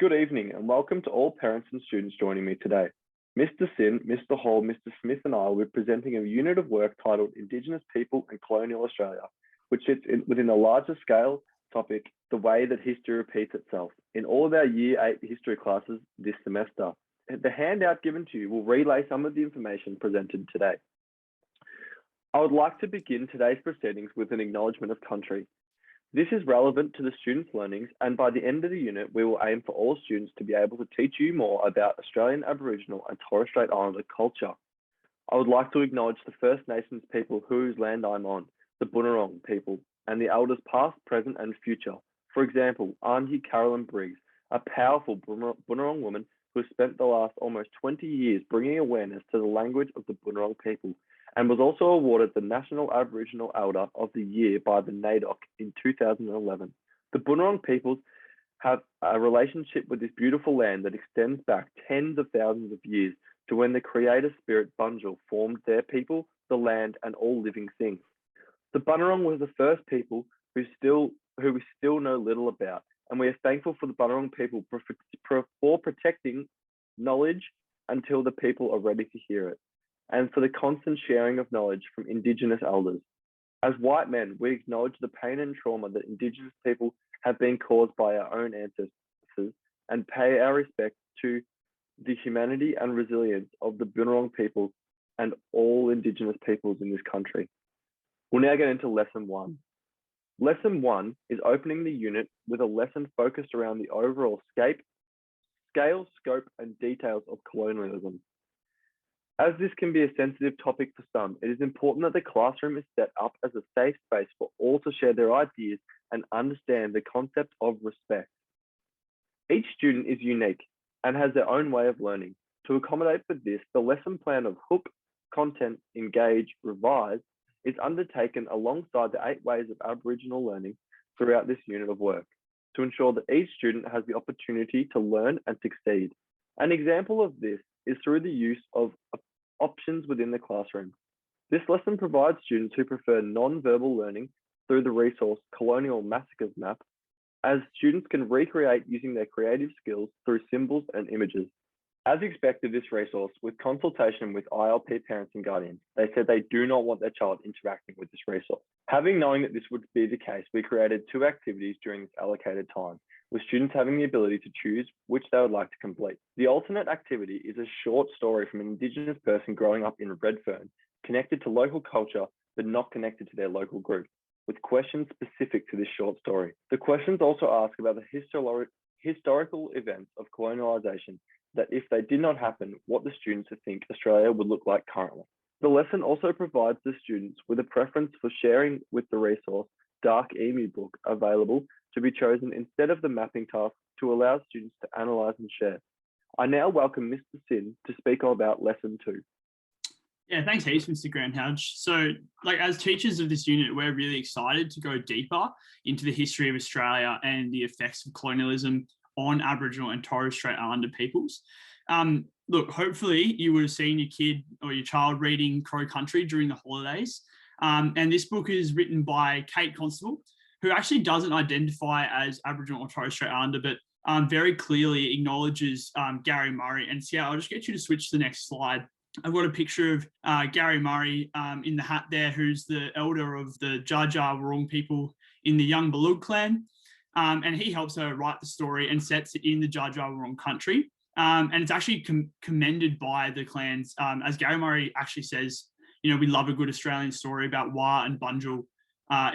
Good evening and welcome to all parents and students joining me today. Mr. Sinn, Mr. Hall, Mr. Smith and I will be presenting a unit of work titled Indigenous People and Colonial Australia, which sits within a larger scale topic, the way that history repeats itself, in all of our Year 8 history classes this semester. The handout given to you will relay some of the information presented today. I would like to begin today's proceedings with an acknowledgement of country. This is relevant to the students' learnings, and by the end of the unit, we will aim for all students to be able to teach you more about Australian Aboriginal and Torres Strait Islander culture. I would like to acknowledge the First Nations people whose land I'm on, the Bunurong people, and the elders past, present, and future. For example, Auntie Carolyn Briggs, a powerful Bunurong woman who has spent the last almost 20 years bringing awareness to the language of the Bunurong people, and was also awarded the National Aboriginal Elder of the Year by the NAIDOC in 2011. The Bunurong peoples have a relationship with this beautiful land that extends back tens of thousands of years to when the creator spirit Bunjil formed their people, the land, and all living things. The Bunurong was the first people who we still know little about, and we are thankful for the Bunurong people for protecting knowledge until the people are ready to hear it, and for the constant sharing of knowledge from Indigenous elders. As white men, we acknowledge the pain and trauma that Indigenous people have been caused by our own ancestors and pay our respect to the humanity and resilience of the Bunurong people and all Indigenous peoples in this country. We'll now get into Lesson 1. Lesson 1 is opening the unit with a lesson focused around the overall scale, scope, and details of colonialism. As this can be a sensitive topic for some, it is important that the classroom is set up as a safe space for all to share their ideas and understand the concept of respect. Each student is unique and has their own way of learning. To accommodate for this, the lesson plan of hook, content, engage, revise is undertaken alongside the 8 ways of Aboriginal learning throughout this unit of work to ensure that each student has the opportunity to learn and succeed. An example of this is through the use of options within the classroom. This lesson provides students who prefer non-verbal learning through the resource Colonial Massacres Map, as students can recreate using their creative skills through symbols and images. As expected, this resource, with consultation with ILP parents and guardians, they said they do not want their child interacting with this resource. Having known that this would be the case, we created 2 activities during this allocated time, with students having the ability to choose which they would like to complete. The alternate activity is a short story from an Indigenous person growing up in Redfern, connected to local culture, but not connected to their local group, with questions specific to this short story. The questions also ask about the historical events of colonialisation, that if they did not happen, what the students would think Australia would look like currently. The lesson also provides the students with a preference for sharing with the resource Dark Emu book available to be chosen instead of the mapping task to allow students to analyse and share. I now welcome Mr. Sinn to speak about Lesson 2. Yeah, thanks heaps, Mr. Greenhalgh. So, as teachers of this unit, we're really excited to go deeper into the history of Australia and the effects of colonialism on Aboriginal and Torres Strait Islander peoples. Look, hopefully you would have seen your kid or your child reading Crow Country during the holidays. And this book is written by Kate Constable, who actually doesn't identify as Aboriginal or Torres Strait Islander, but very clearly acknowledges Gary Murray. And so, yeah, I'll just get you to switch to the next slide. I've got a picture of Gary Murray in the hat there, who's the elder of the Dja Dja Wurrung people in the Young Balug clan. And he helps her write the story and sets it in the Dja Dja Wurrung country. And it's actually commended by the clans. As Gary Murray actually says, we love a good Australian story about Wa and Bunjil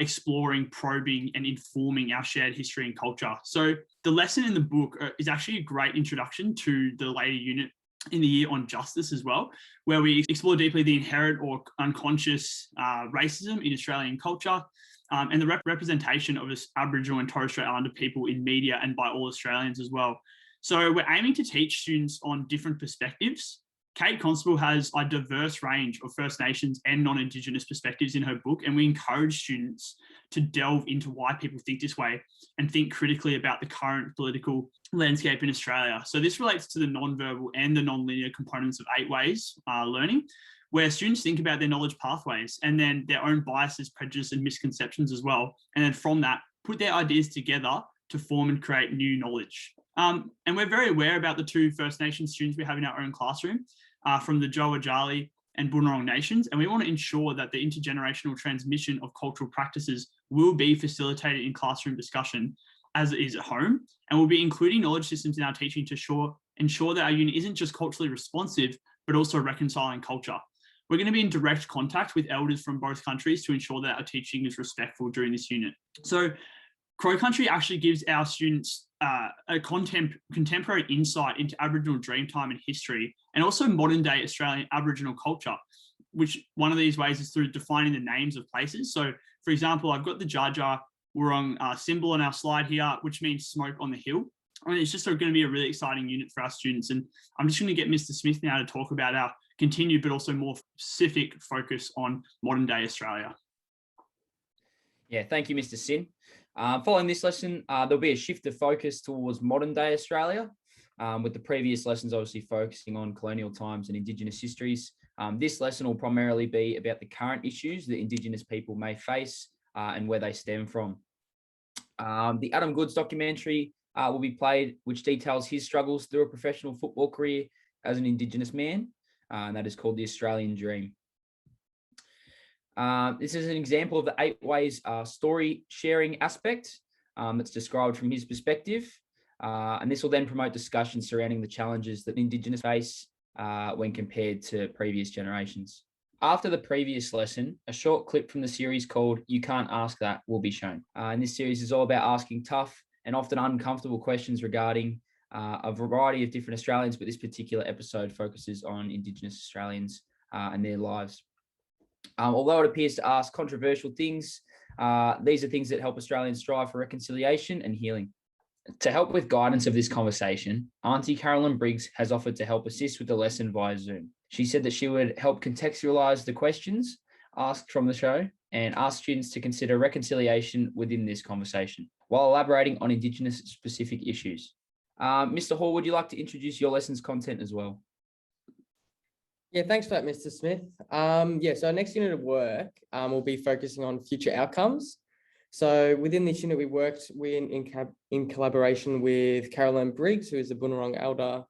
exploring, probing, and informing our shared history and culture. So the lesson in the book is actually a great introduction to the later unit in the year on justice as well, where we explore deeply the inherent or unconscious racism in Australian culture, and the representation of Aboriginal and Torres Strait Islander people in media and by all Australians as well. So we're aiming to teach students on different perspectives. Kate Constable has a diverse range of First Nations and non-Indigenous perspectives in her book, and we encourage students to delve into why people think this way and think critically about the current political landscape in Australia. So this relates to the non-verbal and the non-linear components of 8 ways learning, where students think about their knowledge pathways and then their own biases, prejudices, and misconceptions as well. And then from that, put their ideas together to form and create new knowledge. And we're very aware about the 2 First Nations students we have in our own classroom from the Jowajali and Bunurong nations. And we want to ensure that the intergenerational transmission of cultural practices will be facilitated in classroom discussion as it is at home. And we'll be including knowledge systems in our teaching to ensure that our unit isn't just culturally responsive, but also reconciling culture. We're going to be in direct contact with elders from both countries to ensure that our teaching is respectful during this unit. So Crow Country actually gives our students a contemporary insight into Aboriginal Dreamtime and history, and also modern day Australian Aboriginal culture, which one of these ways is through defining the names of places. So for example, I've got the Jar Jar Wurrung symbol on our slide here, which means smoke on the hill. I mean, it's just going to be a really exciting unit for our students. And I'm just going to get Mr. Smith now to talk about our continued, but also more specific focus on modern day Australia. Yeah, thank you, Mr. Sinn. Following this lesson, there'll be a shift of focus towards modern day Australia, with the previous lessons obviously focusing on colonial times and Indigenous histories. This lesson will primarily be about the current issues that Indigenous people may face and where they stem from. The Adam Goodes documentary will be played, which details his struggles through a professional football career as an Indigenous man, and that is called The Australian Dream. This is an example of the 8 ways story sharing aspect that's described from his perspective. And this will then promote discussion surrounding the challenges that Indigenous face when compared to previous generations. After the previous lesson, a short clip from the series called You Can't Ask That will be shown. And this series is all about asking tough and often uncomfortable questions regarding a variety of different Australians, but this particular episode focuses on Indigenous Australians and their lives. Although it appears to ask controversial things, these are things that help Australians strive for reconciliation and healing. To help with guidance of this conversation, Auntie Carolyn Briggs has offered to help assist with the lesson via Zoom. She said that she would help contextualise the questions asked from the show and ask students to consider reconciliation within this conversation, while elaborating on Indigenous specific issues. Mr. Hall, would you like to introduce your lesson's content as well? Yeah, thanks for that, Mr. Smith. So our next unit of work will be focusing on future outcomes. So within this unit, we worked in collaboration with Caroline Briggs, who is a Bunurong elder,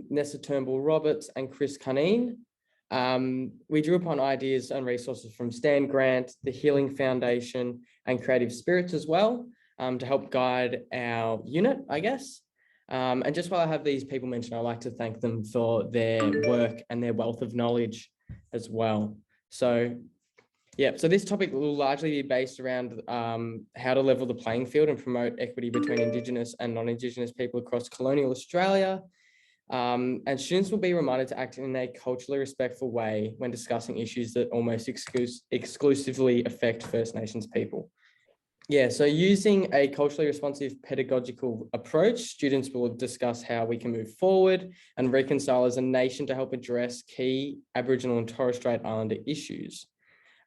Nessa Turnbull Roberts, and Chris Cunneen. We drew upon ideas and resources from Stan Grant, the Healing Foundation, and Creative Spirits as well, to help guide our unit, I guess. And just while I have these people mentioned, I'd like to thank them for their work and their wealth of knowledge as well. So this topic will largely be based around how to level the playing field and promote equity between Indigenous and non-Indigenous people across colonial Australia. And students will be reminded to act in a culturally respectful way when discussing issues that almost exclusively affect First Nations people. Yeah, so using a culturally responsive pedagogical approach, students will discuss how we can move forward and reconcile as a nation to help address key Aboriginal and Torres Strait Islander issues.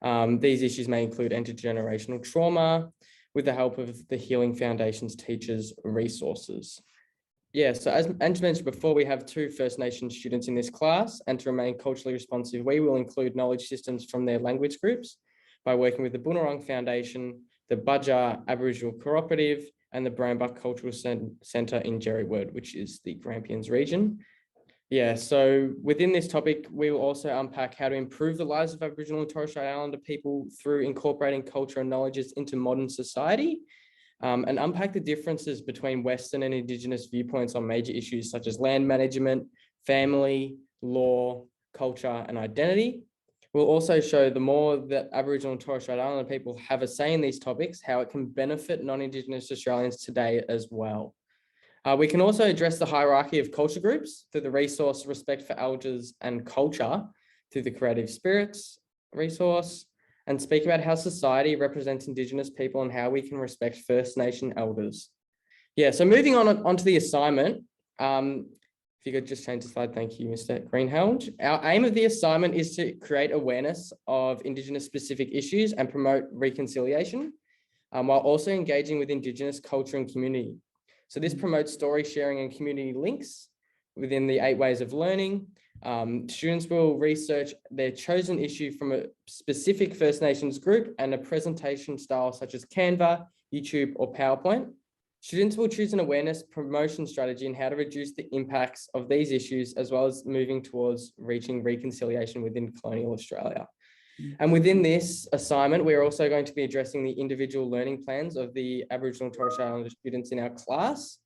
These issues may include intergenerational trauma with the help of the Healing Foundation's teachers' resources. Yeah, so as mentioned before, we have 2 First Nations students in this class, and to remain culturally responsive, we will include knowledge systems from their language groups by working with the Bunurong Foundation, the Budjar Aboriginal Cooperative, and the Brambuck Cultural Centre in Jerryword, which is the Grampians region. Yeah, so within this topic, we will also unpack how to improve the lives of Aboriginal and Torres Strait Islander people through incorporating culture and knowledges into modern society, and unpack the differences between Western and Indigenous viewpoints on major issues such as land management, family, law, culture, and identity. We'll also show the more that Aboriginal and Torres Strait Islander people have a say in these topics, how it can benefit non-Indigenous Australians today as well. We can also address the hierarchy of culture groups through the resource Respect for Elders and Culture through the Creative Spirits resource, and speak about how society represents Indigenous people and how we can respect First Nation elders. Yeah, so moving on to the assignment. If you could just change the slide, thank you, Mr. Greenhalgh. Our aim of the assignment is to create awareness of Indigenous specific issues and promote reconciliation, while also engaging with Indigenous culture and community. So this promotes story sharing and community links within the 8 ways of learning. Students will research their chosen issue from a specific First Nations group and a presentation style such as Canva, YouTube, or PowerPoint. Students will choose an awareness promotion strategy and how to reduce the impacts of these issues, as well as moving towards reaching reconciliation within colonial Australia. And within this assignment, we're also going to be addressing the individual learning plans of the Aboriginal and Torres Strait Islander students in our class.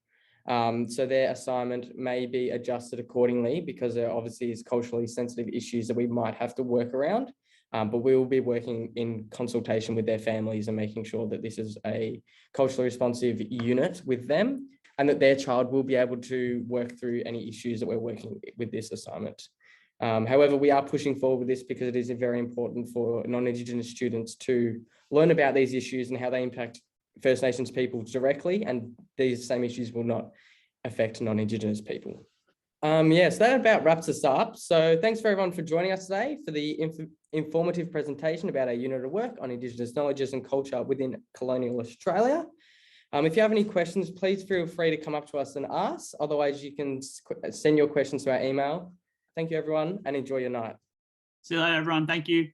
So their assignment may be adjusted accordingly because there obviously is culturally sensitive issues that we might have to work around. But we will be working in consultation with their families and making sure that this is a culturally responsive unit with them and that their child will be able to work through any issues that we're working with this assignment. However, we are pushing forward with this because it is very important for non-Indigenous students to learn about these issues and how they impact First Nations people directly, and these same issues will not affect non-Indigenous people. So that about wraps us up. So thanks for everyone for joining us today for the informative presentation about our unit of work on Indigenous knowledges and culture within colonial Australia. If you have any questions, please feel free to come up to us and ask. Otherwise, you can send your questions to our email. Thank you, everyone, and enjoy your night. See you later, everyone. Thank you.